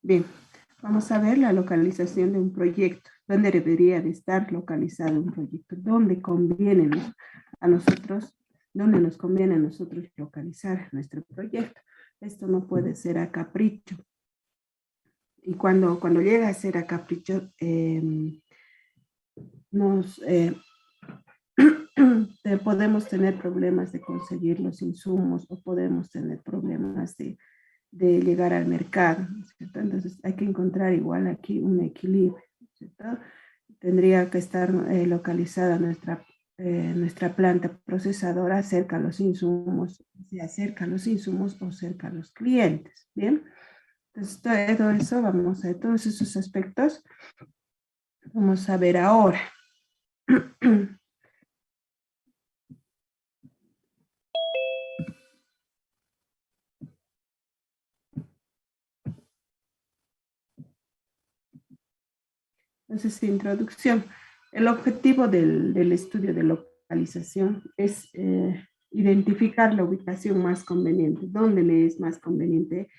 Bien, vamos a ver la localización de un proyecto. ¿Dónde debería de estar localizado un proyecto? ¿Dónde conviene a nosotros, dónde nos conviene a nosotros localizar nuestro proyecto? Esto no puede ser a capricho. Y cuando llega a ser a capricho, nos podemos tener problemas de conseguir los insumos o podemos tener problemas de llegar al mercado, ¿cierto? Entonces hay que encontrar igual aquí un equilibrio, ¿cierto? Tendría que estar localizada nuestra planta procesadora cerca a los insumos, sea cerca a los insumos o cerca a los clientes, ¿bien? Entonces todo eso, vamos a ver todos esos aspectos, vamos a ver ahora. Entonces, introducción. El objetivo del estudio de localización es identificar la ubicación más conveniente, dónde le es más conveniente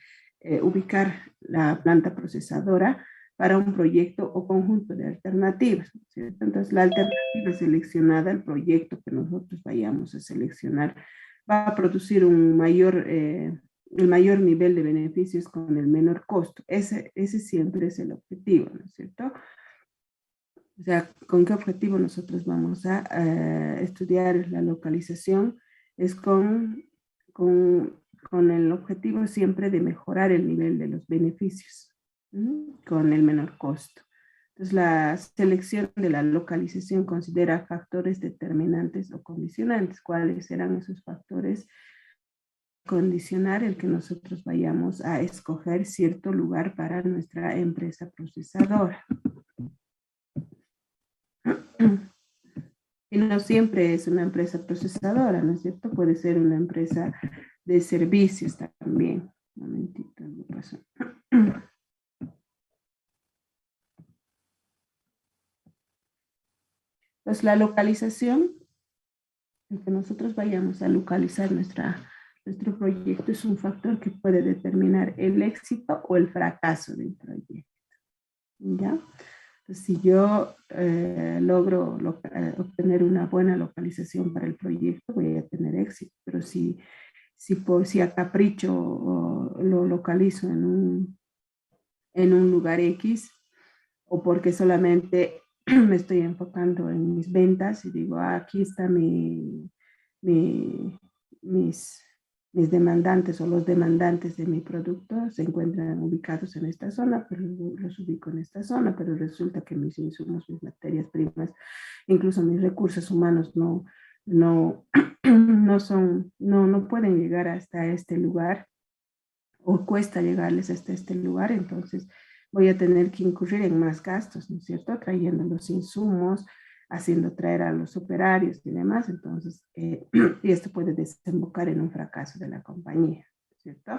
ubicar la planta procesadora para un proyecto o conjunto de alternativas, ¿cierto? Entonces, la alternativa seleccionada, el proyecto que nosotros vayamos a seleccionar, va a producir el mayor nivel de beneficios con el menor costo. Ese siempre es el objetivo, ¿no es cierto? O sea, ¿con qué objetivo nosotros vamos a estudiar la localización? Es con el objetivo siempre de mejorar el nivel de los beneficios, con el menor costo. Entonces, la selección de la localización considera factores determinantes o condicionantes. ¿Cuáles serán esos factores? Condicionar el que nosotros vayamos a escoger cierto lugar para nuestra empresa procesadora. Y no siempre es una empresa procesadora, ¿no es cierto? Puede ser una empresa de servicios también. Un momentito, algo pasó. Pues la localización, el que nosotros vayamos a localizar nuestro proyecto es un factor que puede determinar el éxito o el fracaso del proyecto. ¿Ya? Entonces, si yo logro obtener una buena localización para el proyecto, voy a tener éxito. Pero si a capricho lo localizo en un lugar X, o porque solamente me estoy enfocando en mis ventas y digo, aquí está mis, mis demandantes o los demandantes de mi producto se encuentran ubicados en esta zona, pero los ubico en esta zona, pero resulta que mis insumos, mis materias primas, incluso mis recursos humanos no, no pueden llegar hasta este lugar o cuesta llegarles hasta este lugar, entonces voy a tener que incurrir en más gastos, ¿no es cierto? Trayendo los insumos, haciendo traer a los operarios y demás, entonces, y esto puede desembocar en un fracaso de la compañía, ¿cierto?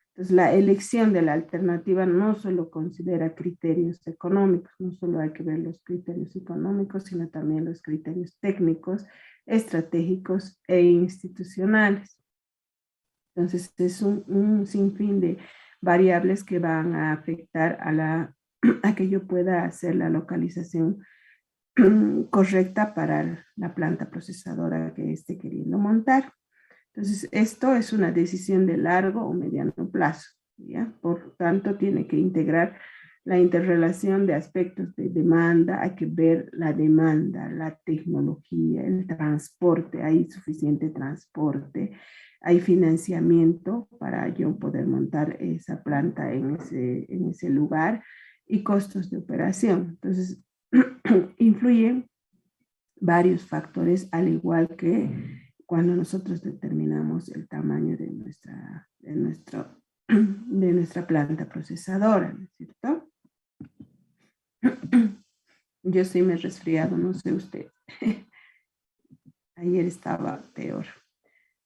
Entonces, la elección de la alternativa no solo considera criterios económicos, no solo hay que ver los criterios económicos, sino también los criterios técnicos, estratégicos e institucionales. Entonces, es un sinfín de variables que van a afectar a que yo pueda hacer la localización correcta para la planta procesadora que esté queriendo montar. Entonces, esto es una decisión de largo o mediano plazo, ¿ya? Por tanto, tiene que integrar la interrelación de aspectos de demanda, hay que ver la demanda, la tecnología, el transporte, hay suficiente transporte, hay financiamiento para yo poder montar esa planta en ese lugar y costos de operación. Entonces, influyen varios factores, al igual que cuando nosotros determinamos el tamaño de nuestra planta procesadora, ¿no es cierto? Yo sí me he resfriado, no sé usted. Ayer estaba peor.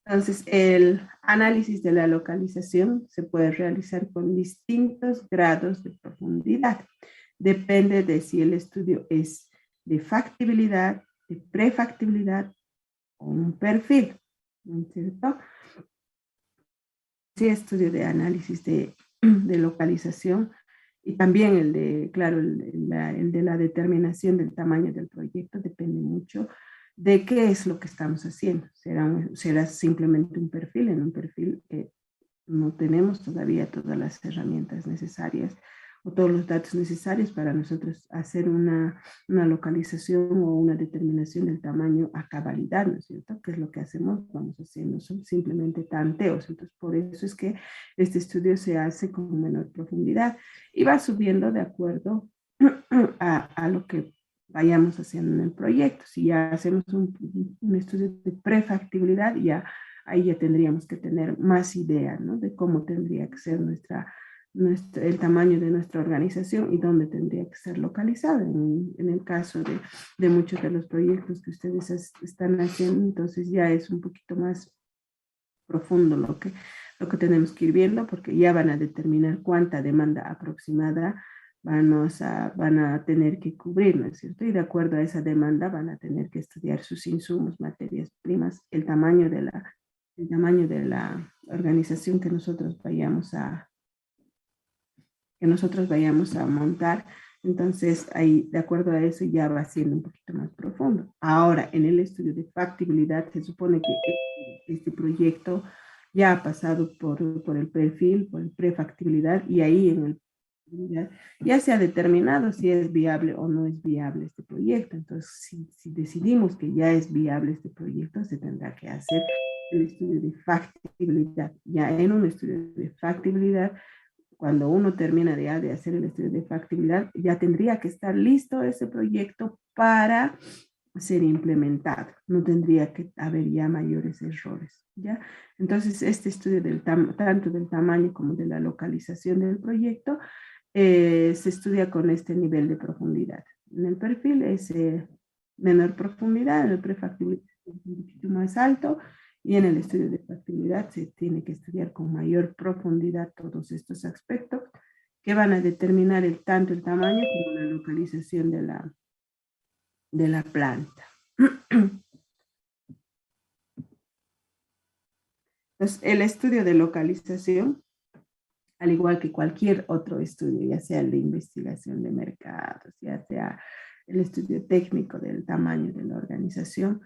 Entonces, el análisis de la localización se puede realizar con distintos grados de profundidad. Depende de si el estudio es de factibilidad, de prefactibilidad o un perfil, ¿no es cierto? Sí, estudio de análisis de localización Y también el de, claro, el de la determinación del tamaño del proyecto depende mucho de qué es lo que estamos haciendo. Será simplemente un perfil, en un perfil no tenemos todavía todas las herramientas necesarias o todos los datos necesarios para nosotros hacer una localización o una determinación del tamaño a cabalidad, ¿no es cierto? ¿Qué es lo que hacemos? Vamos haciendo son simplemente tanteos. Entonces, por eso es que este estudio se hace con menor profundidad y va subiendo de acuerdo a lo que vayamos haciendo en el proyecto. Si ya hacemos un estudio de prefactibilidad, ya ahí ya tendríamos que tener más idea, ¿no? De cómo tendría que ser el tamaño de nuestra organización y dónde tendría que ser localizada. En el caso de muchos de los proyectos que ustedes están haciendo, entonces ya es un poquito más profundo lo que tenemos que ir viendo, porque ya van a determinar cuánta demanda aproximada van a tener que cubrir, ¿no es cierto? Y de acuerdo a esa demanda van a tener que estudiar sus insumos, materias primas, el tamaño de la organización que nosotros vayamos a montar. Entonces, ahí, de acuerdo a eso, ya va siendo un poquito más profundo. Ahora, en el estudio de factibilidad, se supone que este proyecto ya ha pasado por el perfil, por el prefactibilidad, y ahí en el ya se ha determinado si es viable o no es viable este proyecto. Entonces, si decidimos que ya es viable este proyecto, se tendrá que hacer el estudio de factibilidad. Ya en un estudio de factibilidad, cuando uno termina de hacer el estudio de factibilidad, ya tendría que estar listo ese proyecto para ser implementado. No tendría que haber ya mayores errores, ¿ya? Entonces, este estudio tanto del tamaño como de la localización del proyecto se estudia con este nivel de profundidad. En el perfil es menor profundidad, en el prefactibilidad es un poquito más alto, y en el estudio de factibilidad se tiene que estudiar con mayor profundidad todos estos aspectos que van a determinar tanto el tamaño como la localización de la planta. Entonces, el estudio de localización, al igual que cualquier otro estudio, ya sea el de investigación de mercados, ya sea el estudio técnico del tamaño de la organización,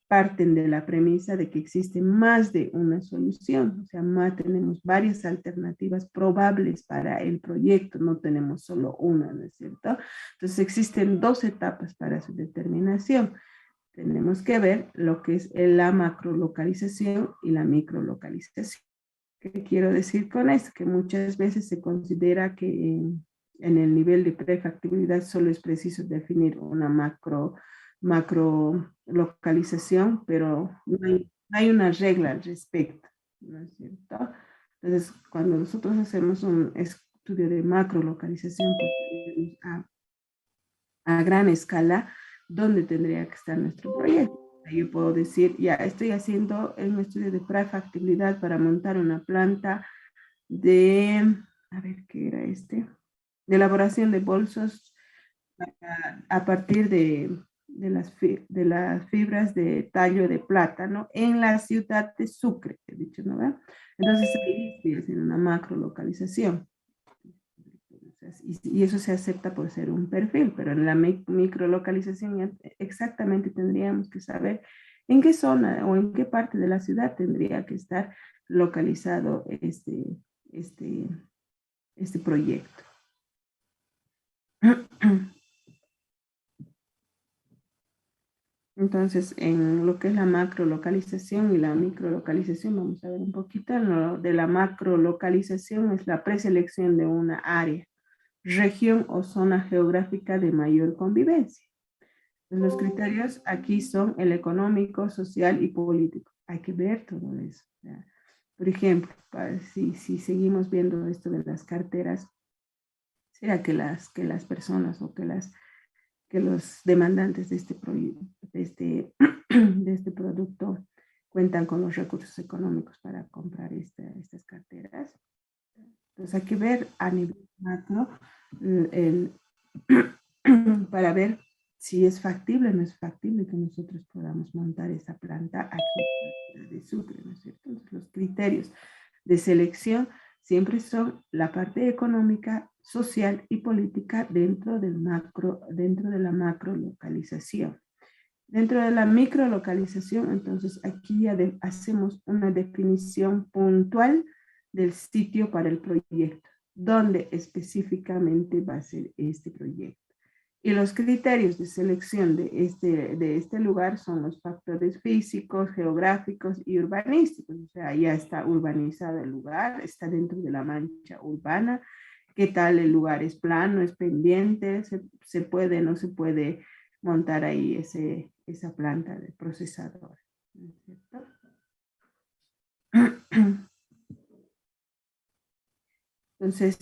parten de la premisa de que existe más de una solución, o sea, tenemos varias alternativas probables para el proyecto, no tenemos solo una, ¿no es cierto? Entonces existen dos etapas para su determinación. Tenemos que ver lo que es la macrolocalización y la microlocalización. ¿Qué quiero decir con esto? Que muchas veces se considera que en el nivel de prefactibilidad solo es preciso definir una macro localización, pero no hay una regla al respecto, ¿no es cierto? Entonces, cuando nosotros hacemos un estudio de macro localización, pues, a gran escala, ¿dónde tendría que estar nuestro proyecto? Yo puedo decir, ya estoy haciendo un estudio de prefactibilidad para montar una planta a ver, ¿qué era este? De elaboración de bolsos a partir de las fibras de tallo de plátano en la ciudad de Sucre, he dicho, ¿no? Entonces ahí estoy haciendo una macro localización. Y eso se acepta por ser un perfil, pero en la microlocalización exactamente tendríamos que saber en qué zona o en qué parte de la ciudad tendría que estar localizado este proyecto. Entonces, en lo que es la macrolocalización y la microlocalización, vamos a ver un poquito. Lo de la macrolocalización es la preselección de una área, región o zona geográfica de mayor convivencia. Los criterios aquí son el económico, social y político. Hay que ver todo eso. ¿Ya? Por ejemplo, si seguimos viendo esto de las carteras, será que las personas o que los demandantes de este producto cuentan con los recursos económicos para comprar estas carteras. Entonces hay que ver a nivel macro para ver si es factible o no es factible que nosotros podamos montar esa planta aquí en de Sucre, ¿no es cierto? Entonces, los criterios de selección siempre son la parte económica, social y política dentro del macro, dentro de la macro localización. Dentro de la microlocalización, entonces aquí ya hacemos una definición puntual del sitio para el proyecto, donde específicamente va a ser este proyecto. Y los criterios de selección de este lugar son los factores físicos, geográficos y urbanísticos. O sea, ya está urbanizado el lugar, está dentro de la mancha urbana. ¿Qué tal el lugar? ¿Es plano? ¿Es pendiente? ¿Se puede? ¿No se puede montar ahí esa planta de procesador? ¿No es cierto? Entonces,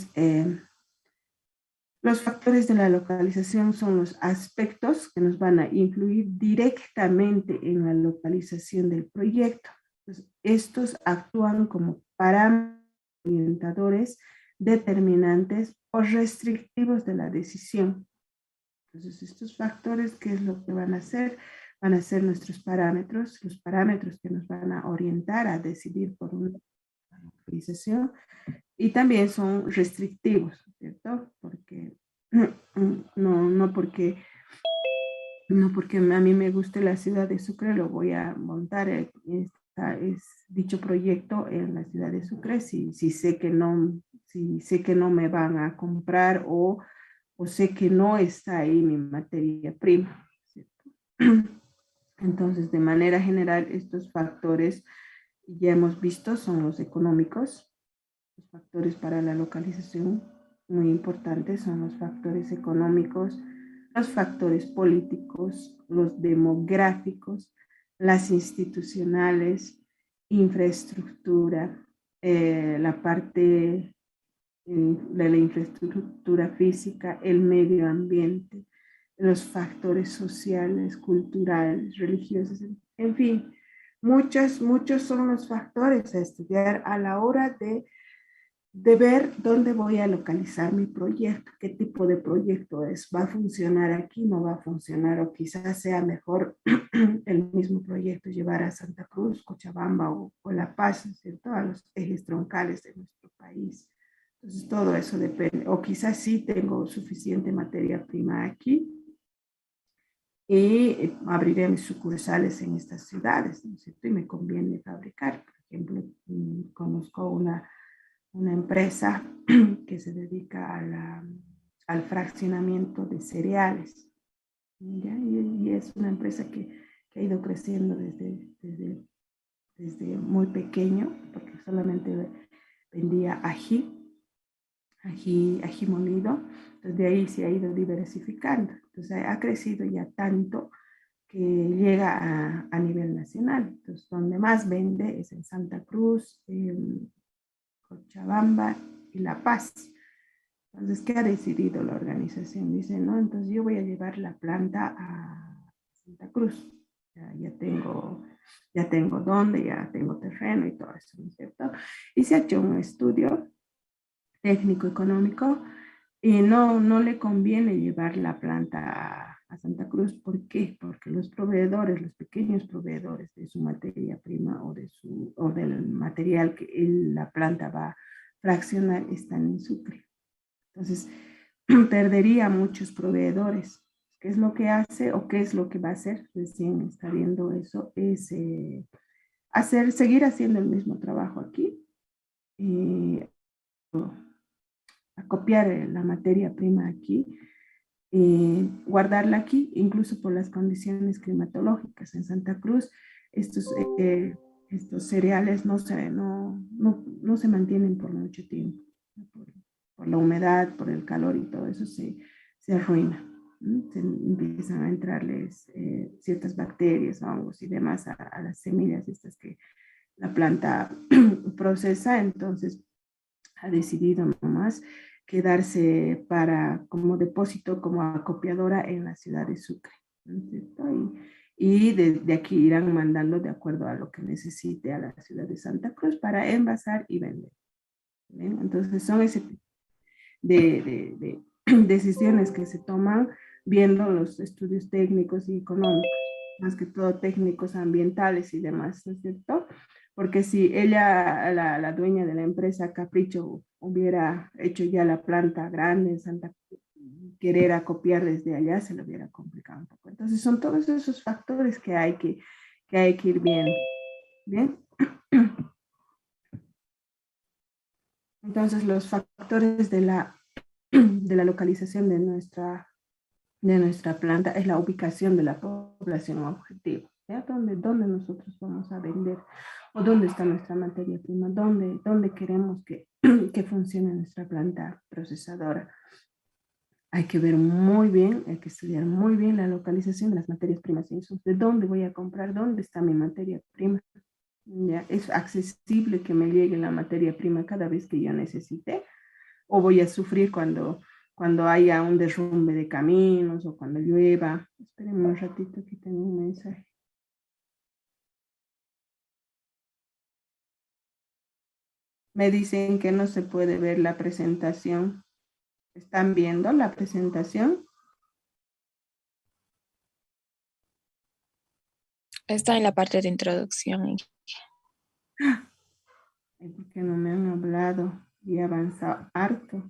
los factores de la localización son los aspectos que nos van a influir directamente en la localización del proyecto. Entonces, estos actúan como parámetros orientadores, determinantes o restrictivos de la decisión. Entonces, estos factores, ¿qué es lo que van a hacer? Van a ser nuestros parámetros, los parámetros que nos van a orientar a decidir por una localización, y también son restrictivos, ¿cierto? Porque no porque a mí me guste la ciudad de Sucre, lo voy a montar dicho proyecto en la ciudad de Sucre si sé que no me van a comprar o sé que no está ahí mi materia prima, ¿cierto? Entonces, de manera general, estos factores ya hemos visto son los económicos. Los factores para la localización muy importantes son los factores económicos, los factores políticos, los demográficos, las institucionales, infraestructura, la parte de la infraestructura física, el medio ambiente, los factores sociales, culturales, religiosos, en fin, muchos son los factores a estudiar a la hora de ver dónde voy a localizar mi proyecto, qué tipo de proyecto es, va a funcionar aquí, no va a funcionar, o quizás sea mejor el mismo proyecto llevar a Santa Cruz, Cochabamba o La Paz, ¿cierto? A los ejes troncales de nuestro país. Entonces todo eso depende, o quizás sí tengo suficiente materia prima aquí y abriré mis sucursales en estas ciudades, ¿no es cierto? Y me conviene fabricar, por ejemplo, conozco una empresa que se dedica al fraccionamiento de cereales. ¿Ya? Y es una empresa que ha ido creciendo desde muy pequeño, porque solamente vendía ají molido. Entonces de ahí se ha ido diversificando. Entonces ha crecido ya tanto que llega a nivel nacional. Entonces donde más vende es en Santa Cruz, Cochabamba y La Paz. Entonces, ¿qué ha decidido la organización? Dice, no, entonces yo voy a llevar la planta a Santa Cruz. Ya tengo dónde, ya tengo terreno y todo eso, ¿no es cierto? Y se ha hecho un estudio técnico-económico y no le conviene llevar la planta a Santa Cruz. ¿Por qué? Porque los proveedores, los pequeños proveedores de su materia prima o del material que la planta va a fraccionar están en Sucre. Entonces, perdería muchos proveedores. ¿Qué es lo que hace o qué es lo que va a hacer? Recién está viendo eso, es seguir haciendo el mismo trabajo aquí, a copiar la materia prima aquí, guardarla aquí, incluso por las condiciones climatológicas. En Santa Cruz, estos cereales no se mantienen por mucho tiempo, por la humedad, por el calor y todo eso se arruina. Se empiezan a entrarles ciertas bacterias, hongos y demás a las semillas estas que la planta procesa. Entonces ha decidido nomás quedarse como depósito, como acopiadora en la ciudad de Sucre, ¿no? Y de aquí irán mandando de acuerdo a lo que necesite a la ciudad de Santa Cruz para envasar y vender. ¿Bien? Entonces son ese tipo de decisiones que se toman viendo los estudios técnicos y económicos, más que todo técnicos ambientales y demás, ¿no es cierto? porque si ella, la dueña de la empresa Capricho, hubiera hecho ya la planta grande en Santa Cruz, querer acopiar desde allá se le hubiera complicado un poco. Entonces son todos esos factores que hay que ir viendo. Bien. Entonces los factores de la localización de nuestra planta es la ubicación de la población objetivo. ¿Ya? ¿Dónde nosotros vamos a vender? ¿O dónde está nuestra materia prima? ¿Dónde queremos que funcione nuestra planta procesadora? Hay que ver muy bien, hay que estudiar muy bien la localización de las materias primas e insumos. ¿De dónde voy a comprar? ¿Dónde está mi materia prima? ¿Ya? ¿Es accesible que me llegue la materia prima cada vez que yo necesite? ¿O voy a sufrir cuando haya un derrumbe de caminos o cuando llueva? Espérenme un ratito, aquí tengo un mensaje. Me dicen que no se puede ver la presentación. ¿Están viendo la presentación? Está en la parte de introducción. ¿Por qué no me han hablado? Y he avanzado harto.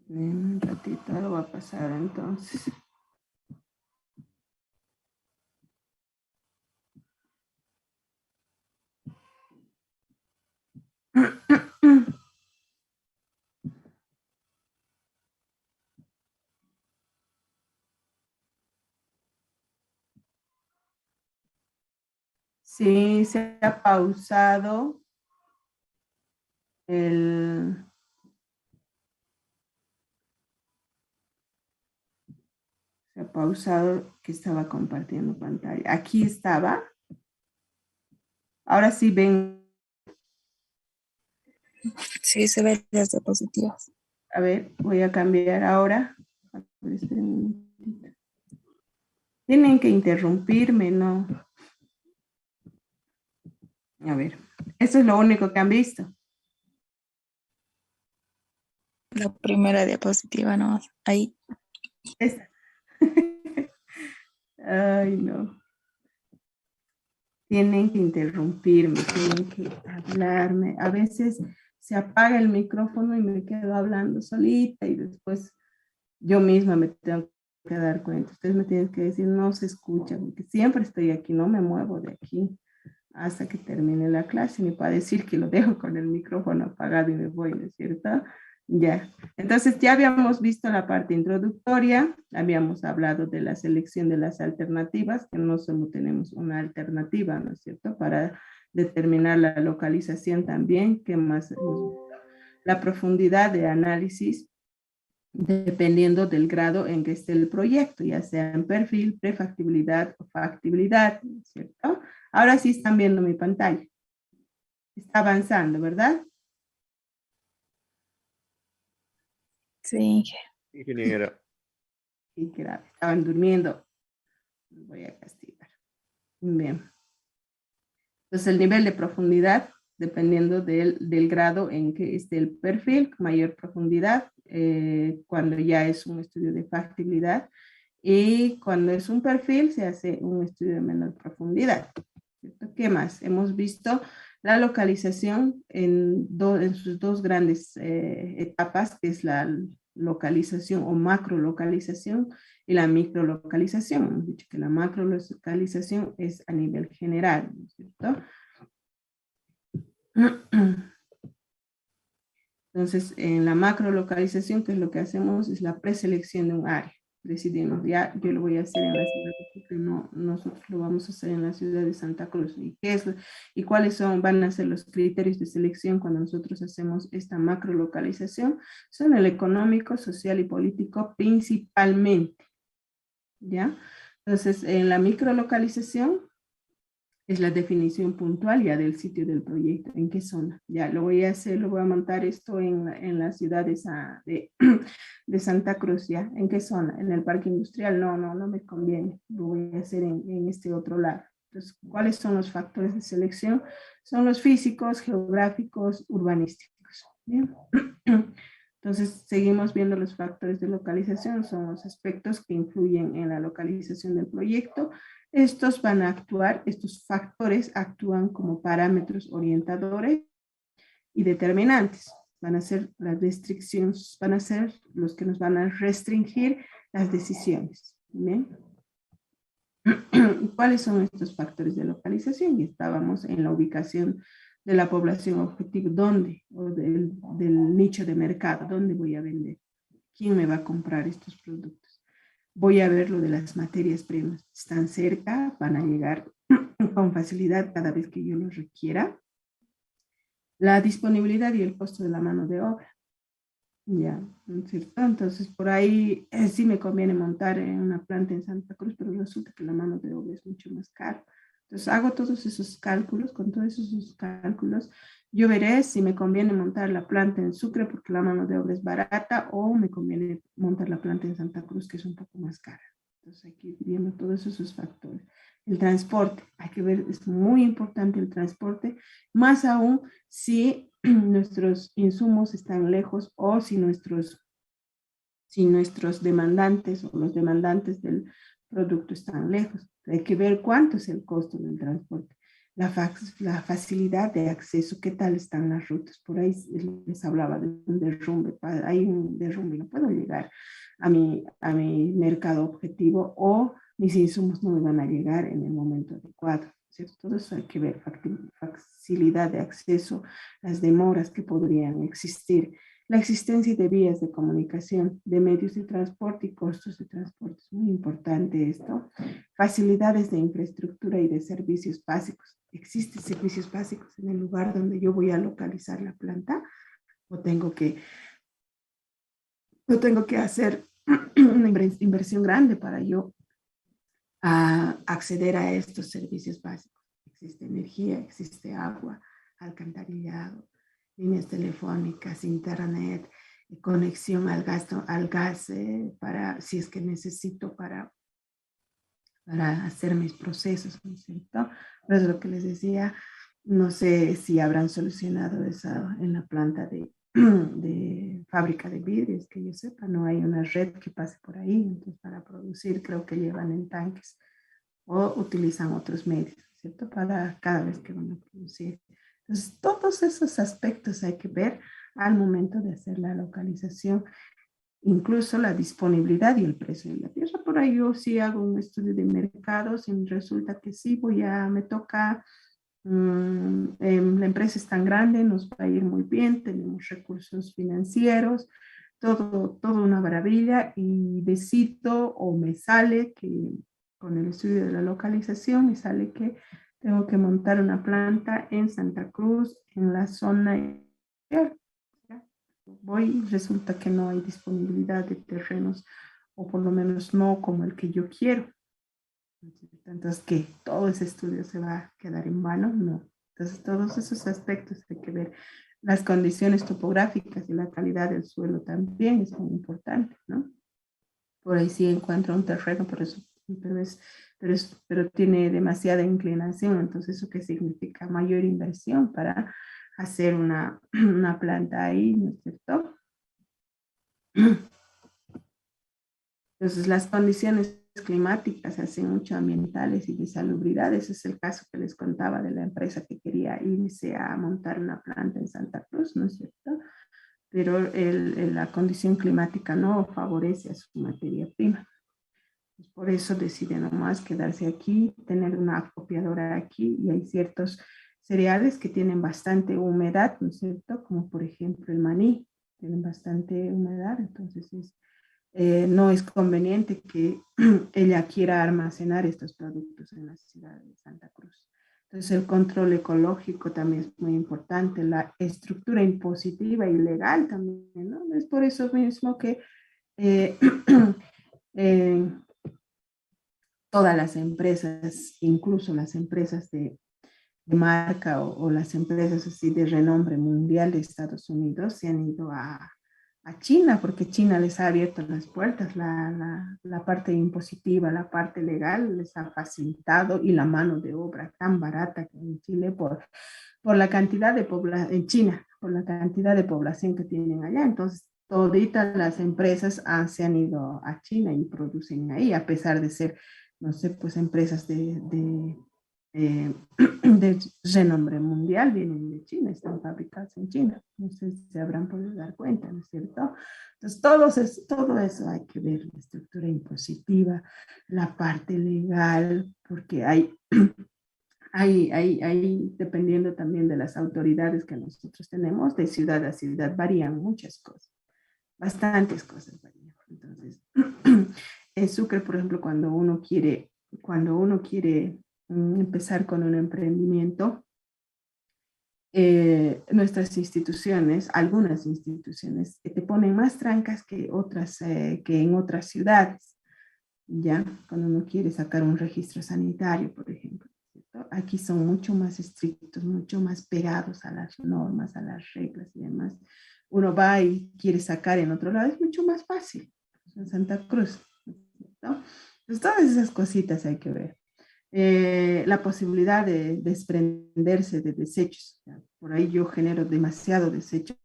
Un ratito lo va a pasar entonces. Sí, se ha pausado el... Se ha pausado que estaba compartiendo pantalla. Aquí estaba. Ahora sí ven. Sí, se ve las diapositivas. A ver, voy a cambiar ahora. A ver, esperen un momentito. Tienen que interrumpirme, ¿no? A ver, eso es lo único que han visto. La primera diapositiva, ¿no? Ahí. Esta. Ay, no. Tienen que interrumpirme, tienen que hablarme. A veces se apaga el micrófono y me quedo hablando solita y después yo misma me tengo que dar cuenta. Ustedes me tienen que decir, no se escucha, porque siempre estoy aquí, no me muevo de aquí hasta que termine la clase, ni para decir que lo dejo con el micrófono apagado y me voy, ¿no es cierto? Ya. Entonces ya habíamos visto la parte introductoria, habíamos hablado de la selección de las alternativas, que no solo tenemos una alternativa, ¿no es cierto? Para determinar la localización también, que más la profundidad de análisis dependiendo del grado en que esté el proyecto, ya sea en perfil, prefactibilidad o factibilidad, ¿no es cierto? Ahora sí están viendo mi pantalla. Está avanzando, ¿verdad? Sí. Ingeniera. Sí, que estaban durmiendo. Los voy a castigar. Bien. Entonces, el nivel de profundidad, dependiendo del grado en que esté el perfil, mayor profundidad, cuando ya es un estudio de factibilidad, y cuando es un perfil, se hace un estudio de menor profundidad. ¿Cierto? ¿Qué más? Hemos visto la localización en sus dos grandes etapas, que es la localización o macrolocalización y la microlocalización. Hemos dicho que la macrolocalización es a nivel general, ¿no es cierto? Entonces, en la macrolocalización, ¿qué es lo que hacemos? Es la preselección de un área. Decidimos, ya, yo lo voy a hacer en la ciudad de Quito, no, nosotros lo vamos a hacer en la ciudad de Santa Cruz. ¿Y cuáles van a ser los criterios de selección cuando nosotros hacemos esta macrolocalización? Son el económico, social y político principalmente, ¿ya? Entonces, en la microlocalización, es la definición puntual ya del sitio del proyecto, en qué zona. Ya lo voy a hacer, lo voy a montar esto en la ciudad de Santa Cruz, ¿ya? ¿En qué zona? En el parque industrial, no me conviene, lo voy a hacer en este otro lado. Entonces, ¿cuáles son los factores de selección? Son los físicos, geográficos, urbanísticos. ¿Bien? Entonces, seguimos viendo los factores de localización, son los aspectos que influyen en la localización del proyecto. Estos van a actuar, estos factores actúan como parámetros orientadores y determinantes. Van a ser las restricciones, van a ser los que nos van a restringir las decisiones. ¿Bien? ¿Cuáles son estos factores de localización? Y estábamos en la ubicación de la población objetivo, ¿dónde? O del nicho de mercado, ¿dónde voy a vender? ¿Quién me va a comprar estos productos? Voy a ver lo de las materias primas. Están cerca, van a llegar con facilidad cada vez que yo los requiera. La disponibilidad y el costo de la mano de obra. Ya, ¿no es cierto? Entonces, por ahí sí me conviene montar una planta en Santa Cruz, pero resulta que la mano de obra es mucho más cara. Entonces, hago todos esos cálculos, con todos esos cálculos, yo veré si me conviene montar la planta en Sucre porque la mano de obra es barata o me conviene montar la planta en Santa Cruz que es un poco más cara. Entonces, hay que ir viendo todos esos factores. El transporte, hay que ver, es muy importante el transporte, más aún si nuestros insumos están lejos o si nuestros demandantes o los demandantes del producto están lejos. Hay que ver cuánto es el costo del transporte, la facilidad de acceso, qué tal están las rutas. Por ahí les hablaba de un derrumbe, hay un derrumbe, no puedo llegar a mi mercado objetivo o mis insumos no me van a llegar en el momento adecuado. ¿Cierto? Todo eso hay que ver, facilidad de acceso, las demoras que podrían existir, la existencia de vías de comunicación, de medios de transporte y costos de transporte. Es muy importante esto. Facilidades de infraestructura y de servicios básicos. ¿Existen servicios básicos en el lugar donde yo voy a localizar la planta? ¿O tengo que hacer una inversión grande para yo acceder a estos servicios básicos? Existe energía, existe agua, alcantarillado, líneas telefónicas, internet, conexión al gas para, si es que necesito para hacer mis procesos, ¿no es cierto? Pero es lo que les decía, no sé si habrán solucionado eso en la planta de fábrica de vidrios, que yo sepa, no hay una red que pase por ahí, entonces para producir creo que llevan en tanques o utilizan otros medios, ¿cierto? Para cada vez que van a producir. Entonces, todos esos aspectos hay que ver al momento de hacer la localización, incluso la disponibilidad y el precio de la tierra. Por ahí yo sí hago un estudio de mercado, si resulta que sí, me toca, la empresa es tan grande, nos va a ir muy bien, tenemos recursos financieros, todo una maravilla y decido o me sale que con el estudio de la localización me sale que tengo que montar una planta en Santa Cruz, en la zona. Voy, resulta que no hay disponibilidad de terrenos, o por lo menos no como el que yo quiero. Entonces, ¿qué? ¿Todo ese estudio se va a quedar en vano? No. Entonces, todos esos aspectos hay que ver. Las condiciones topográficas y la calidad del suelo también es muy importante, ¿no? Por ahí sí encuentro un terreno, pero tiene demasiada inclinación. Entonces, ¿eso qué significa? Mayor inversión para hacer una planta ahí, ¿no es cierto? Entonces, las condiciones climáticas hacen mucho ambientales y de salubridad. Ese es el caso que les contaba de la empresa que quería irse a montar una planta en Santa Cruz, ¿no es cierto? Pero la condición climática no favorece a su materia prima. Pues por eso deciden nomás quedarse aquí, tener una acopiadora aquí, y hay ciertos cereales que tienen bastante humedad, ¿no es cierto? Como por ejemplo el maní, tienen bastante humedad, entonces no es conveniente que ella quiera almacenar estos productos en la ciudad de Santa Cruz. Entonces el control ecológico también es muy importante, la estructura impositiva y legal también, ¿no? Es por eso mismo que eh, eh, todas las empresas, incluso las empresas de marca o las empresas así de renombre mundial de Estados Unidos se han ido a China, porque China les ha abierto las puertas, la parte impositiva, la parte legal les ha facilitado, y la mano de obra tan barata que en Chile por la cantidad de población, en China, por la cantidad de población que tienen allá. Entonces, toditas las empresas se han ido a China y producen ahí, a pesar de ser no sé, pues empresas eh, de renombre mundial vienen de China, están fabricadas en China. No sé si se habrán podido dar cuenta, ¿no es cierto? Entonces, todo eso hay que ver, la estructura impositiva, la parte legal, porque dependiendo también de las autoridades que nosotros tenemos, de ciudad a ciudad varían muchas cosas, bastantes cosas varían. Entonces, en Sucre, por ejemplo, cuando uno quiere empezar con un emprendimiento, nuestras instituciones, algunas instituciones, te ponen más trancas que otras, que en otras ciudades, ¿ya? Cuando uno quiere sacar un registro sanitario, por ejemplo, ¿cierto? Aquí son mucho más estrictos, mucho más pegados a las normas, a las reglas y demás. Uno va y quiere sacar en otro lado, es mucho más fácil, en Santa Cruz, ¿no? Entonces, todas esas cositas hay que ver. La posibilidad de desprenderse de desechos. Por ahí yo genero demasiado desecho.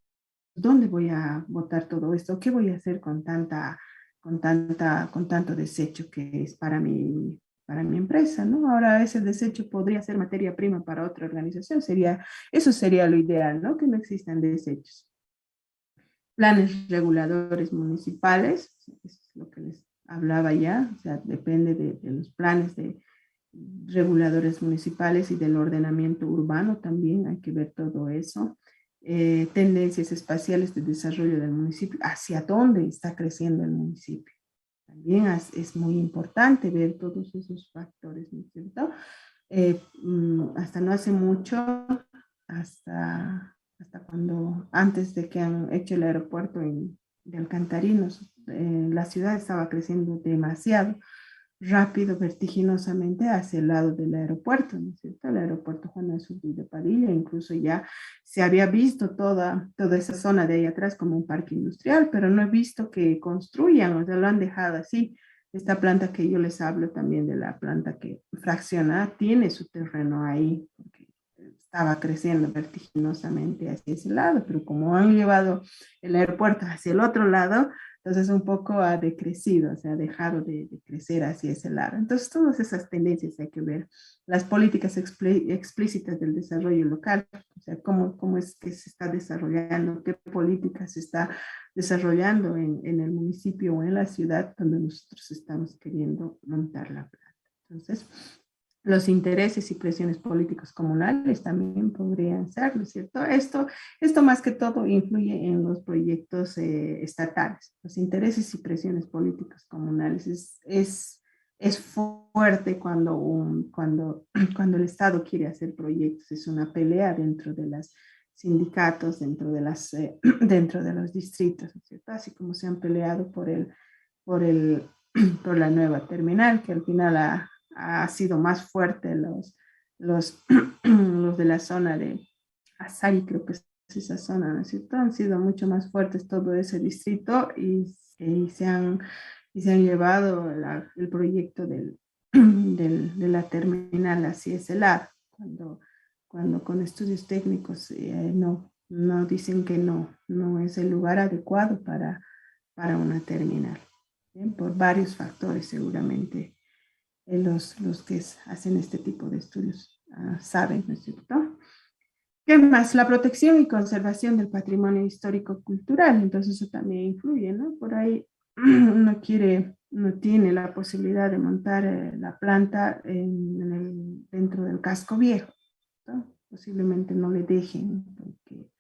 ¿Dónde voy a botar todo esto? ¿Qué voy a hacer con tanto desecho que es para mi empresa, ¿no? Ahora ese desecho podría ser materia prima para otra organización. Eso sería lo ideal, ¿no? Que no existan desechos. Planes reguladores municipales, eso es lo que les hablaba ya, o sea, depende de los planes de reguladores municipales y del ordenamiento urbano también, hay que ver todo eso. Tendencias espaciales de desarrollo del municipio, hacia dónde está creciendo el municipio. También es muy importante ver todos esos factores, ¿no es cierto? Hasta no hace mucho, hasta cuando, antes de que han hecho el aeropuerto de Alcantarinos, la ciudad estaba creciendo demasiado rápido, vertiginosamente hacia el lado del aeropuerto, ¿no es cierto? El aeropuerto Juan Azurduy de Padilla, incluso ya se había visto toda esa zona de ahí atrás como un parque industrial, pero no he visto que construyan, o sea, lo han dejado así. Esta planta que yo les hablo también de la planta que fracciona, tiene su terreno ahí, porque estaba creciendo vertiginosamente hacia ese lado, pero como han llevado el aeropuerto hacia el otro lado, entonces un poco ha decrecido, o sea, ha dejado de crecer hacia ese lado. Entonces todas esas tendencias hay que ver. Las políticas explícitas del desarrollo local, o sea, cómo es que se está desarrollando, qué políticas se está desarrollando en el municipio o en la ciudad donde nosotros estamos queriendo montar la planta. Entonces, los intereses y presiones políticos comunales también podrían ser, ¿no es cierto? Esto más que todo influye en los proyectos estatales. Los intereses y presiones políticas comunales es fuerte cuando el Estado quiere hacer proyectos. Es una pelea dentro de los sindicatos, dentro de los distritos, ¿no es cierto? Así como se han peleado por, el, por la nueva terminal, que al final ha sido más fuerte los, los de la zona de Asari, creo que es esa zona, ¿no es cierto? Han sido mucho más fuertes todo ese distrito y se han llevado el proyecto de la terminal hacia ese lado, cuando con estudios técnicos no dicen que no es el lugar adecuado para una terminal, ¿bien? Por varios factores seguramente los que hacen este tipo de estudios saben, ¿no es cierto? ¿Qué más? La protección y conservación del patrimonio histórico-cultural, entonces eso también influye, ¿no? Por ahí no tiene la posibilidad de montar la planta dentro del casco viejo, ¿no? Posiblemente no le dejen, porque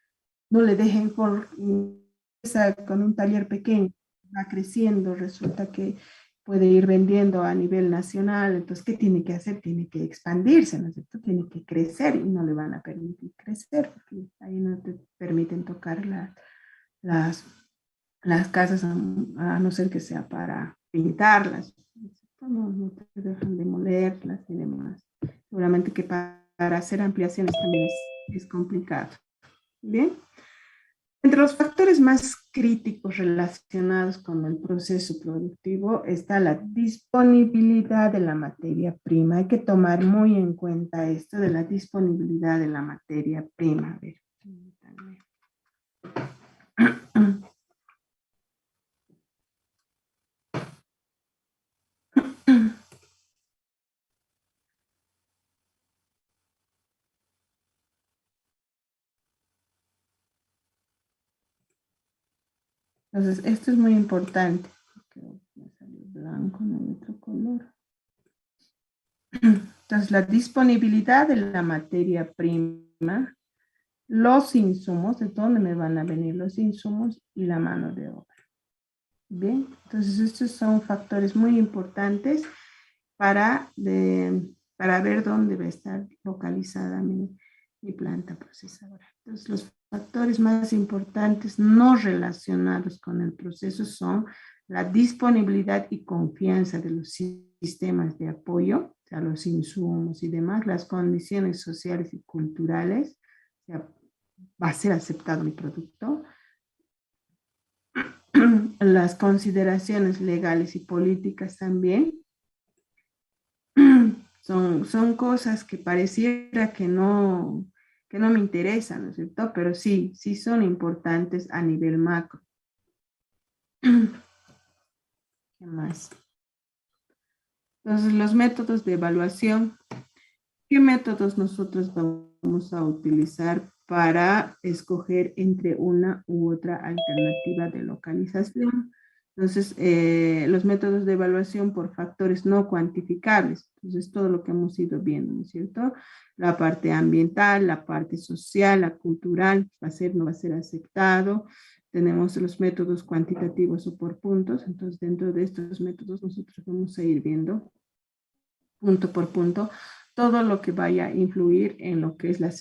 no le dejen con un taller pequeño, va creciendo, resulta que puede ir vendiendo a nivel nacional, entonces, ¿qué tiene que hacer? Tiene que expandirse, ¿no es cierto? Tiene que crecer y no le van a permitir crecer, porque ahí no te permiten tocar las, las casas a no ser que sea para pintarlas, no te dejan demolerlas y demás. Seguramente que para hacer ampliaciones también es complicado. Bien. Entre los factores más críticos relacionados con el proceso productivo está la disponibilidad de la materia prima. Hay que tomar muy en cuenta esto de la disponibilidad de la materia prima. A ver, Entonces, esto es muy importante. Me salió blanco, no hay otro color. Entonces, la disponibilidad de la materia prima, los insumos, de dónde me van a venir los insumos y la mano de obra. Bien, entonces estos son factores muy importantes para, para ver dónde va a estar localizada mi planta procesadora. Entonces, los factores más importantes no relacionados con el proceso son la disponibilidad y confianza de los sistemas de apoyo, o sea, los insumos y demás, las condiciones sociales y culturales, o sea, va a ser aceptado mi producto, las consideraciones legales y políticas también. Son cosas que pareciera que no me interesan, ¿no es cierto? Pero sí, sí son importantes a nivel macro. ¿Qué más? Entonces, los métodos de evaluación. ¿Qué métodos nosotros vamos a utilizar para escoger entre una u otra alternativa de localización? Entonces, los métodos de evaluación por factores no cuantificables. Entonces, todo lo que hemos ido viendo, ¿no es cierto? La parte ambiental, la parte social, la cultural, va a ser, no va a ser aceptado. Tenemos los métodos cuantitativos o por puntos. Entonces, dentro de estos métodos, nosotros vamos a ir viendo punto por punto todo lo que vaya a influir en lo que es la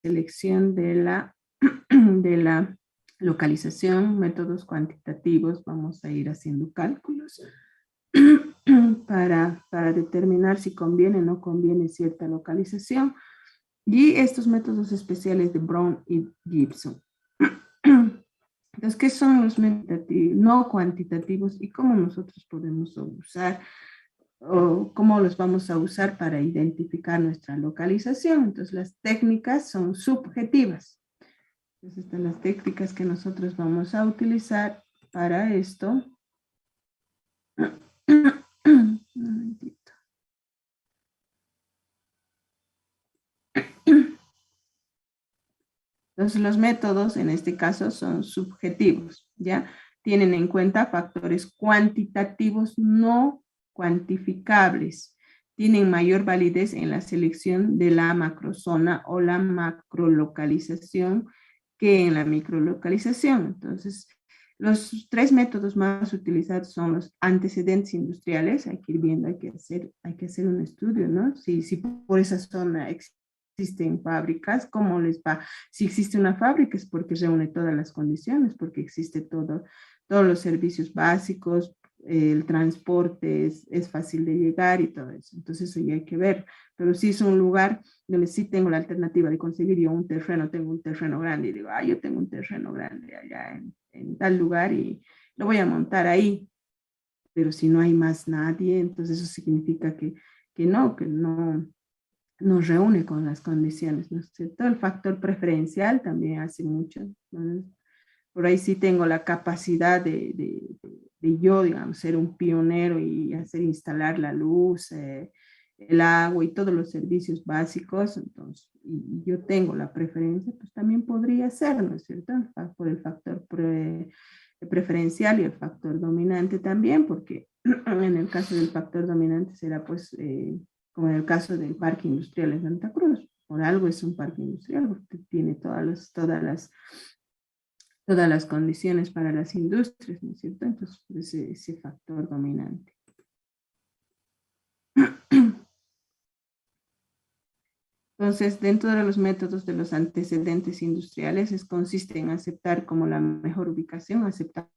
selección de la localización, métodos cuantitativos, vamos a ir haciendo cálculos para determinar si conviene o no conviene cierta localización, y estos métodos especiales de Brown y Gibson. Entonces, ¿qué son los métodos no cuantitativos y cómo nosotros podemos usar o cómo los vamos a usar para identificar nuestra localización? Entonces, las técnicas son subjetivas. Entonces, estas son las técnicas que nosotros vamos a utilizar para esto. Un momentito. Entonces, los métodos en este caso son subjetivos, ¿ya? Tienen en cuenta factores cuantitativos no cuantificables. Tienen mayor validez en la selección de la macrozona o la macrolocalización que en la microlocalización. Entonces, los tres métodos más utilizados son los antecedentes industriales. Hay que ir viendo, hay que hacer un estudio, ¿no? Si por esa zona existen fábricas, ¿cómo les va? Si existe una fábrica es porque reúne todas las condiciones, porque existe todos los servicios básicos, el transporte es fácil de llegar y todo eso. Entonces eso ya hay que ver. Pero si es un lugar donde sí tengo la alternativa de conseguir yo un terreno, tengo un terreno grande y digo, yo tengo un terreno grande allá en tal lugar y lo voy a montar ahí. Pero si no hay más nadie, entonces eso significa que no reúne con las condiciones, ¿no es cierto? El factor preferencial también hace mucho, ¿no? Por ahí sí tengo la capacidad de yo, digamos, ser un pionero y hacer instalar la luz, el agua y todos los servicios básicos, entonces, y yo tengo la preferencia, pues también podría ser, ¿no es cierto? Por el factor preferencial y el factor dominante también, porque en el caso del factor dominante será pues como en el caso del parque industrial en Santa Cruz. Por algo es un parque industrial, porque tiene todas las condiciones para las industrias, ¿no es cierto? Entonces, ese factor dominante. Entonces, dentro de los métodos de los antecedentes industriales, consiste en aceptar como la mejor ubicación, aceptar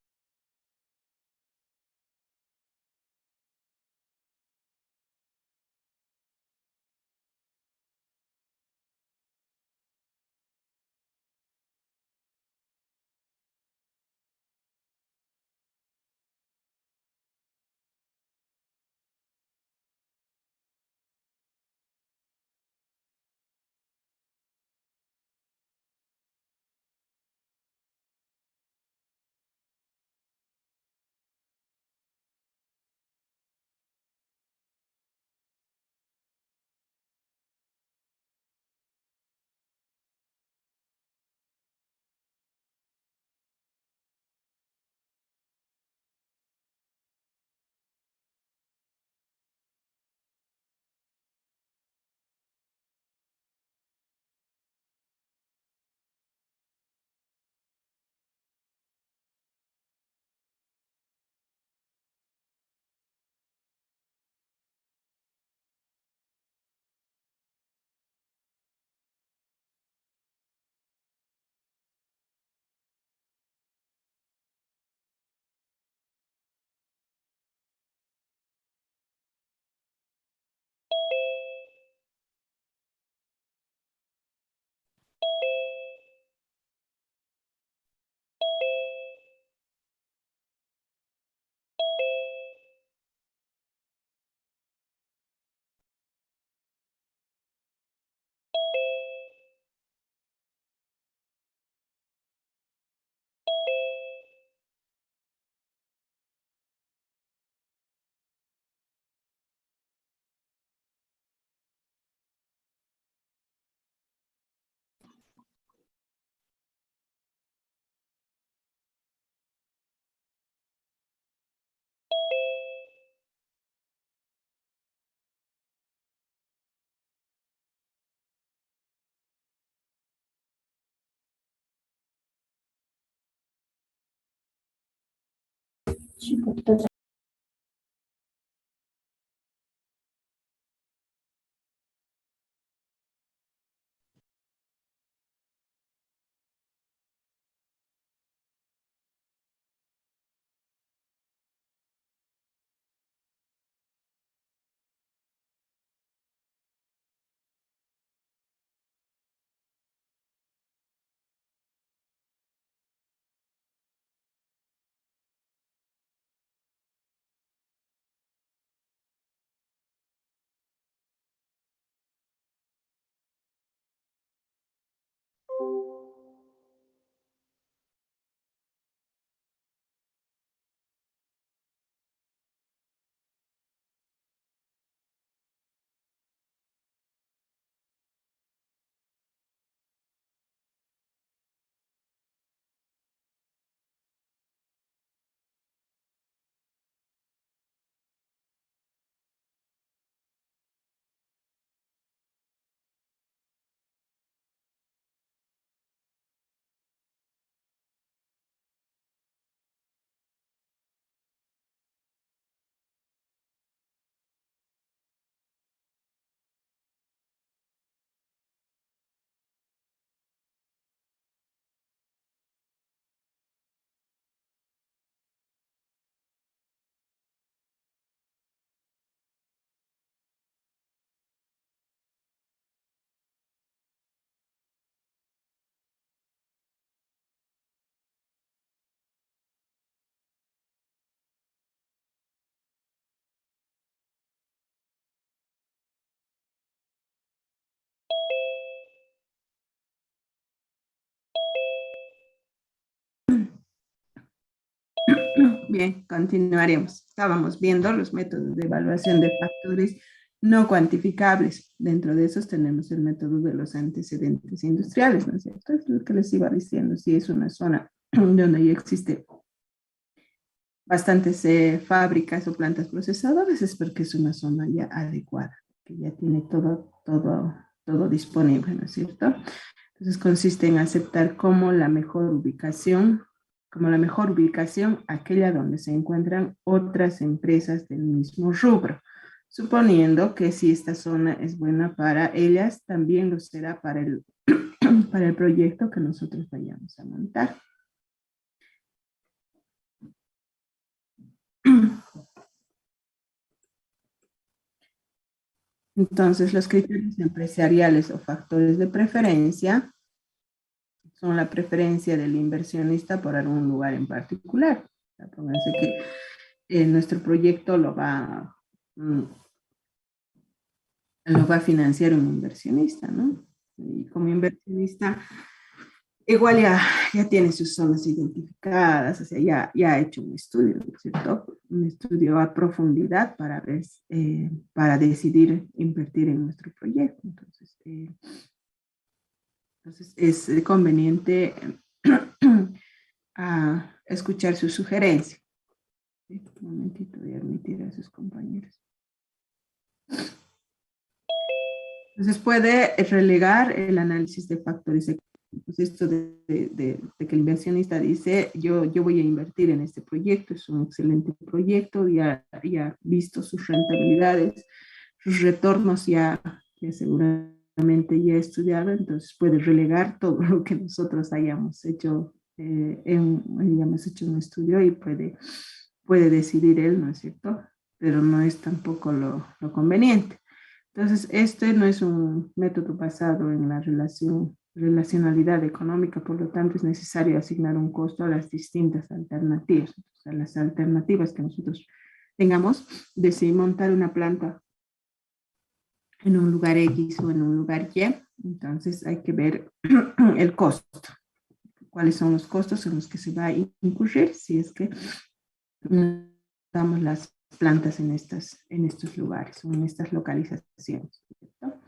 Bien, continuaremos. Estábamos viendo los métodos de evaluación de factores no cuantificables. Dentro de esos tenemos el método de los antecedentes industriales, ¿no es cierto? Es lo que les iba diciendo. Si es una zona donde ya existe bastantes fábricas o plantas procesadoras, es porque es una zona ya adecuada, que ya tiene todo disponible, ¿no es cierto? Entonces consiste en aceptar como la mejor ubicación aquella donde se encuentran otras empresas del mismo rubro, suponiendo que si esta zona es buena para ellas, también lo será para para el proyecto que nosotros vayamos a montar. Entonces, los criterios empresariales o factores de preferencia son la preferencia del inversionista por algún lugar en particular. Pónganse que nuestro proyecto lo va a financiar un inversionista, ¿no? Y como inversionista, igual ya tiene sus zonas identificadas, o sea, ya ha hecho un estudio, ¿cierto? Un estudio a profundidad para ver, para decidir invertir en nuestro proyecto. Entonces es conveniente escuchar su sugerencia. Un momentito, voy a admitir a sus compañeros. Entonces puede relegar el análisis de factores económicos. Esto de que el inversionista dice, yo voy a invertir en este proyecto, es un excelente proyecto, ya visto sus rentabilidades, sus retornos ya seguramente ya estudiado, entonces puede relegar todo lo que nosotros hayamos hecho, hayamos hecho un estudio y puede decidir él, ¿no es cierto? Pero no es tampoco lo conveniente. Entonces, este no es un método basado en la relacionalidad económica, por lo tanto es necesario asignar un costo a las distintas alternativas. Entonces, a las alternativas que nosotros tengamos, de si montar una planta en un lugar X o en un lugar Y, entonces hay que ver el costo. ¿Cuáles son los costos en los que se va a incurrir si es que damos las plantas en estos lugares o en estas localizaciones, ¿cierto?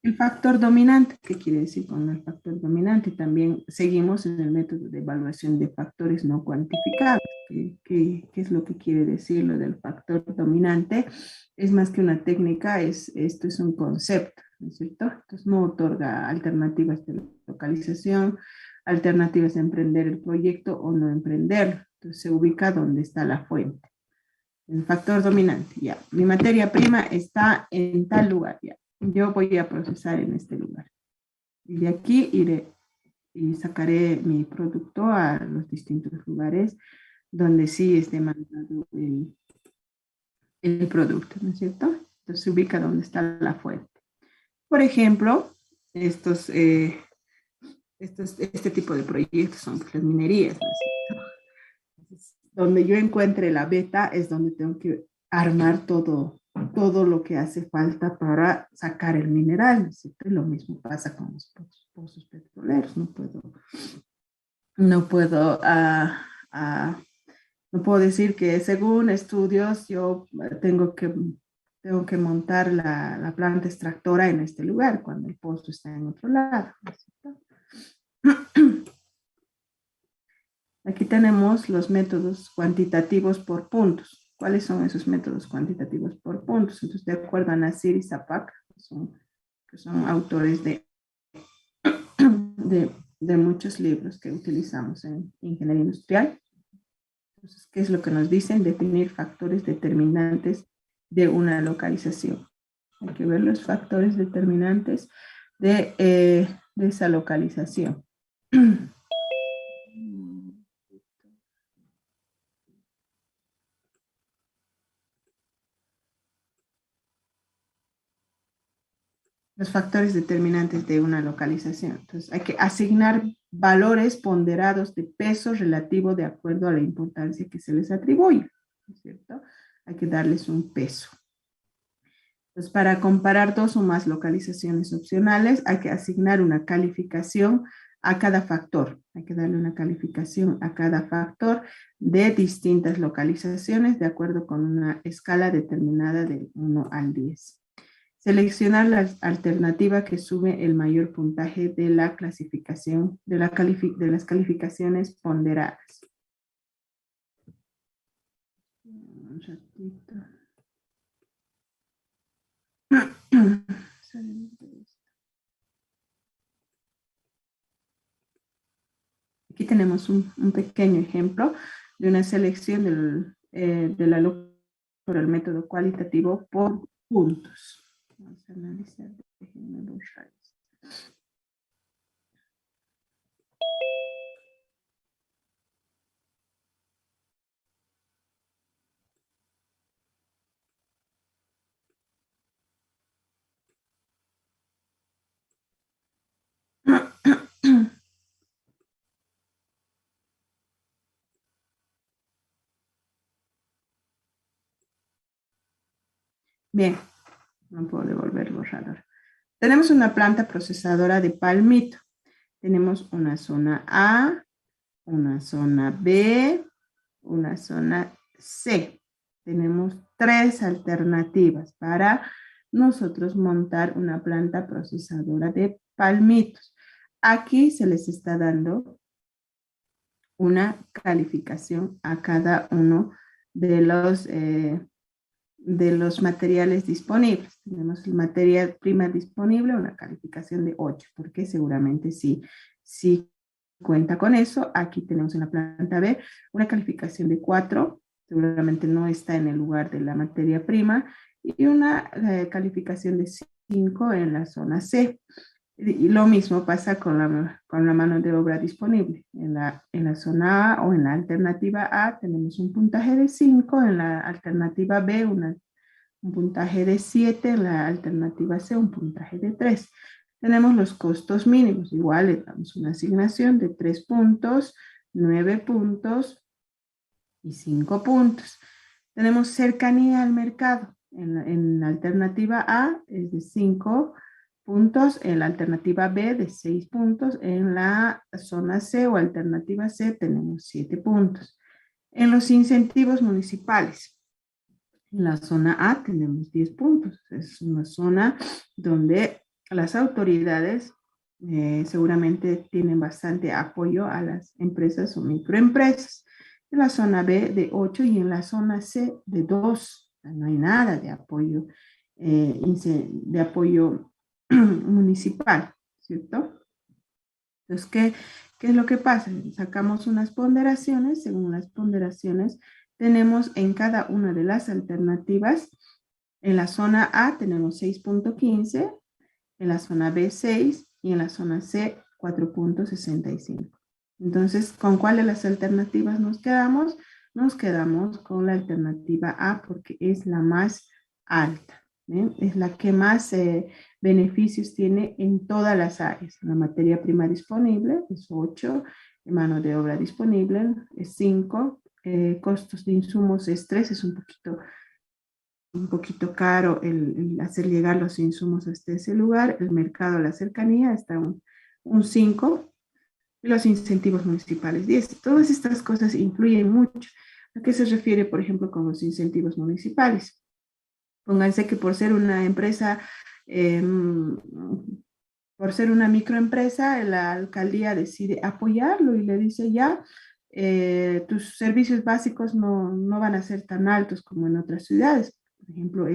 El factor dominante, ¿qué quiere decir con el factor dominante? También seguimos en el método de evaluación de factores no cuantificables. ¿Qué es lo que quiere decir lo del factor dominante? Es más que una técnica, esto es un concepto, ¿no es cierto? Entonces no otorga alternativas de localización, alternativas de emprender el proyecto o no emprenderlo. Entonces se ubica donde está la fuente. El factor dominante, ya. Mi materia prima está en tal lugar, ya. Yo voy a procesar en este lugar. Y de aquí iré y sacaré mi producto a los distintos lugares donde sí es demandado el producto, ¿no es cierto? Entonces se ubica donde está la fuente. Por ejemplo, este tipo de proyectos son las minerías, ¿no es cierto? Entonces, donde yo encuentre la beta es donde tengo que armar todo lo que hace falta para sacar el mineral, ¿no es cierto? Y lo mismo pasa con los pozos petroleros. No puedo decir que según estudios yo tengo que montar la planta extractora en este lugar cuando el pozo está en otro lado, ¿no es cierto? Aquí tenemos los métodos cuantitativos por puntos. ¿Cuáles son esos métodos cuantitativos por puntos? Entonces, de acuerdo a Nasir y Zapak, que son autores de muchos libros que utilizamos en ingeniería industrial. Entonces, ¿qué es lo que nos dicen? Definir factores determinantes de una localización. Hay que ver los factores determinantes de esa localización. Los factores determinantes de una localización. Entonces, hay que asignar valores ponderados de peso relativo de acuerdo a la importancia que se les atribuye, ¿no es cierto? Hay que darles un peso. Entonces, para comparar dos o más localizaciones opcionales, hay que asignar una calificación a cada factor. Hay que darle una calificación a cada factor de distintas localizaciones de acuerdo con una escala determinada del 1 al 10. Seleccionar la alternativa que sube el mayor puntaje de la clasificación, de las calificaciones ponderadas. Un ratito. Aquí tenemos un pequeño ejemplo de una selección de la por el método cualitativo por puntos. Vamos a analizar. Déjenme borrar esto. Bien, no puedo devolver el borrador. Tenemos una planta procesadora de palmito. Tenemos una zona A, una zona B, una zona C. Tenemos 3 alternativas para nosotros montar una planta procesadora de palmitos. Aquí se les está dando una calificación a cada uno de los materiales disponibles. Tenemos la materia prima disponible, una calificación de 8, porque seguramente sí cuenta con eso. Aquí tenemos en la planta B una calificación de 4, seguramente no está en el lugar de la materia prima, y una calificación de 5 en la zona C. Y lo mismo pasa con la mano de obra disponible. En la zona A o en la alternativa A tenemos un puntaje de 5, en la alternativa B un puntaje de 7, en la alternativa C un puntaje de 3. Tenemos los costos mínimos. Igual le damos una asignación de 3 puntos, 9 puntos y 5 puntos. Tenemos cercanía al mercado. En la alternativa A es de 5 puntos, en la alternativa B de 6 puntos, en la zona C o alternativa C tenemos 7 puntos. En los incentivos municipales, en la zona A tenemos 10 puntos. Es una zona donde las autoridades seguramente tienen bastante apoyo a las empresas o microempresas. En la zona B de 8 y en la zona C de 2. No hay nada de apoyo municipal, ¿cierto? Entonces, ¿Qué es lo que pasa? Sacamos unas ponderaciones, según las ponderaciones tenemos en cada una de las alternativas, en la zona A tenemos 6.15, en la zona B 6 y en la zona C 4.65. Entonces, ¿con cuál de las alternativas nos quedamos? Nos quedamos con la alternativa A porque es la más alta. ¿Bien? Es la que más beneficios tiene en todas las áreas. La materia prima disponible es 8, mano de obra disponible es 5, costos de insumos es 3, es un poquito caro el hacer llegar los insumos hasta ese lugar. El mercado a la cercanía está un 5, y los incentivos municipales 10. Todas estas cosas influyen mucho. ¿A qué se refiere, por ejemplo, con los incentivos municipales? Pónganse que por ser una microempresa, la alcaldía decide apoyarlo y le dice ya, tus servicios básicos no van a ser tan altos como en otras ciudades. Por ejemplo,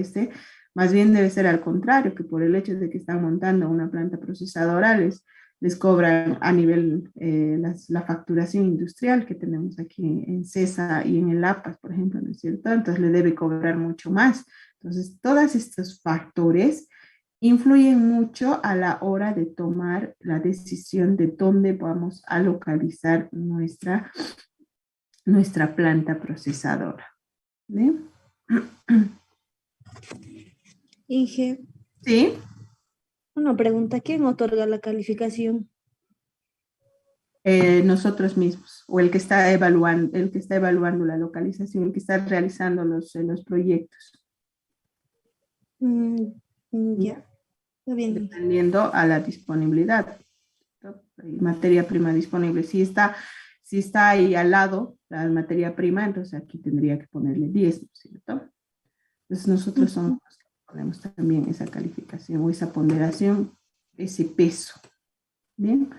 más bien debe ser al contrario, que por el hecho de que están montando una planta procesadora, les cobran a nivel la facturación industrial que tenemos aquí en CESA y en el APAS, por ejemplo, ¿no es cierto? Entonces le debe cobrar mucho más. Entonces, todos estos factores influyen mucho a la hora de tomar la decisión de dónde vamos a localizar nuestra planta procesadora. ¿Sí? Inge, ¿Sí? una pregunta, ¿quién otorga la calificación? Nosotros mismos, o el que está evaluando la localización, el que está realizando los proyectos. Ya, está bien. Dependiendo a la disponibilidad. Materia prima disponible. Si está ahí al lado la materia prima, entonces aquí tendría que ponerle 10, ¿no es cierto? Entonces nosotros somos los que ponemos también esa calificación o esa ponderación, ese peso. Bien.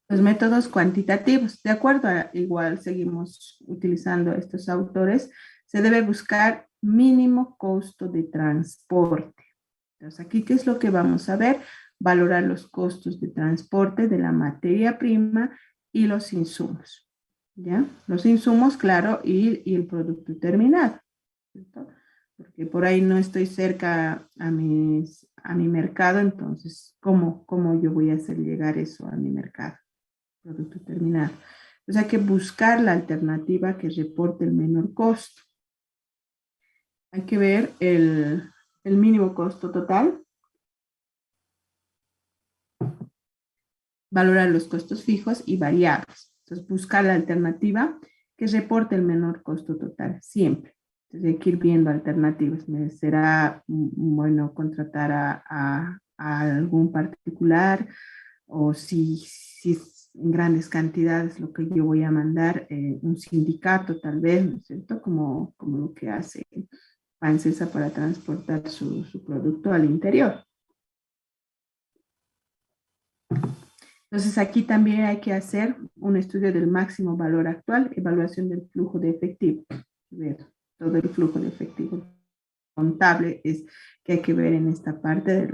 Los métodos cuantitativos, de acuerdo a igual seguimos utilizando estos autores, se debe buscar mínimo costo de transporte. Entonces, aquí, ¿qué es lo que vamos a ver? Valorar los costos de transporte de la materia prima y los insumos. ¿Ya? Los insumos, claro, y el producto terminado. ¿Cierto? Porque por ahí no estoy cerca a mi mercado, entonces, ¿cómo yo voy a hacer llegar eso a mi mercado? Producto terminado. Entonces hay que buscar la alternativa que reporte el menor costo. Hay que ver el mínimo costo total, valorar los costos fijos y variables. Entonces buscar la alternativa que reporte el menor costo total, siempre. Entonces hay que ir viendo alternativas. ¿Me será bueno contratar a algún particular? O si en grandes cantidades lo que yo voy a mandar, un sindicato tal vez, ¿no es cierto? Como lo que hace Pancesa para transportar su producto al interior. Entonces aquí también hay que hacer un estudio del máximo valor actual, evaluación del flujo de efectivo. Ver todo el flujo de efectivo contable es que hay que ver en esta parte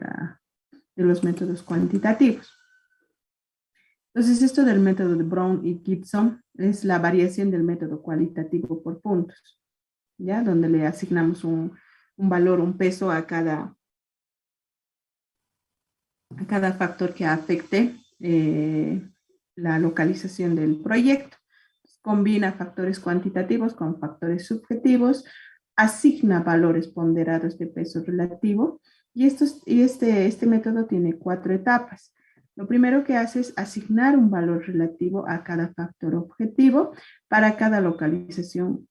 de los métodos cuantitativos. Entonces, esto del método de Brown y Gibson es la variación del método cualitativo por puntos, ¿ya? Donde le asignamos un valor, un peso a cada factor que afecte la localización del proyecto. Combina factores cuantitativos con factores subjetivos, asigna valores ponderados de peso relativo y este método tiene 4 etapas. Lo primero que hace es asignar un valor relativo a cada factor objetivo para cada localización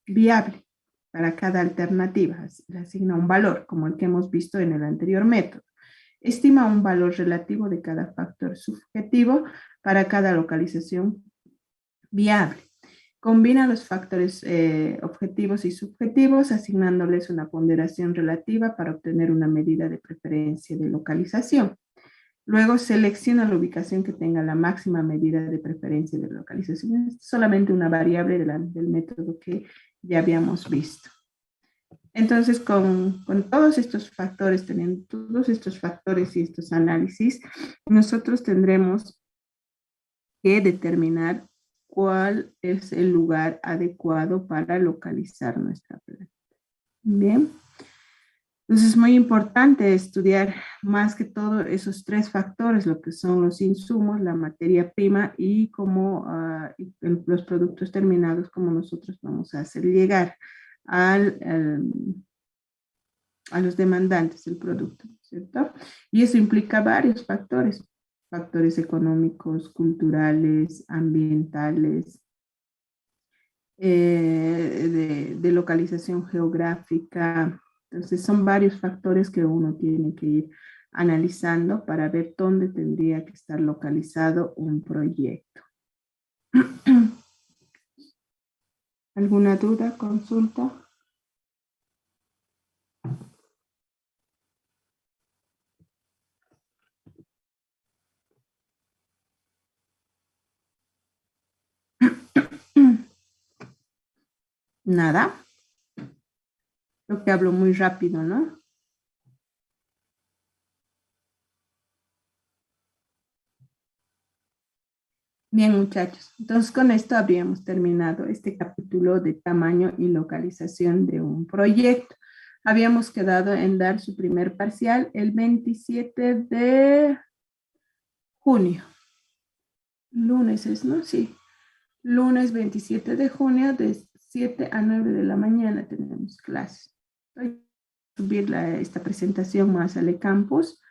viable, para cada alternativa. Le asigna un valor, como el que hemos visto en el anterior método. Estima un valor relativo de cada factor subjetivo para cada localización viable. Combina los factores objetivos y subjetivos, asignándoles una ponderación relativa para obtener una medida de preferencia de localización. Luego selecciona la ubicación que tenga la máxima medida de preferencia de localización. Es solamente una variable del método que ya habíamos visto. Entonces, con todos estos factores, teniendo todos estos factores y estos análisis, nosotros tendremos que determinar cuál es el lugar adecuado para localizar nuestra planta. Bien. Entonces es muy importante estudiar más que todo esos tres factores, lo que son los insumos, la materia prima y cómo los productos terminados, como nosotros vamos a hacer llegar a los demandantes del producto, ¿cierto? Y eso implica varios factores económicos, culturales, ambientales, de localización geográfica. Entonces son varios factores que uno tiene que ir analizando para ver dónde tendría que estar localizado un proyecto. ¿Alguna duda, consulta? Nada. Creo que hablo muy rápido, ¿no? Bien, muchachos. Entonces, con esto habríamos terminado este capítulo de tamaño y localización de un proyecto. Habíamos quedado en dar su primer parcial el 27 de junio. Lunes es, ¿no? Sí. Lunes 27 de junio de 7 a 9 de la mañana tenemos clases. Voy a subir esta presentación más al campus.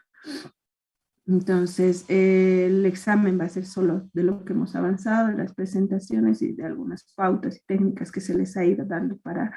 Entonces, el examen va a ser solo de lo que hemos avanzado, de las presentaciones y de algunas pautas y técnicas que se les ha ido dando para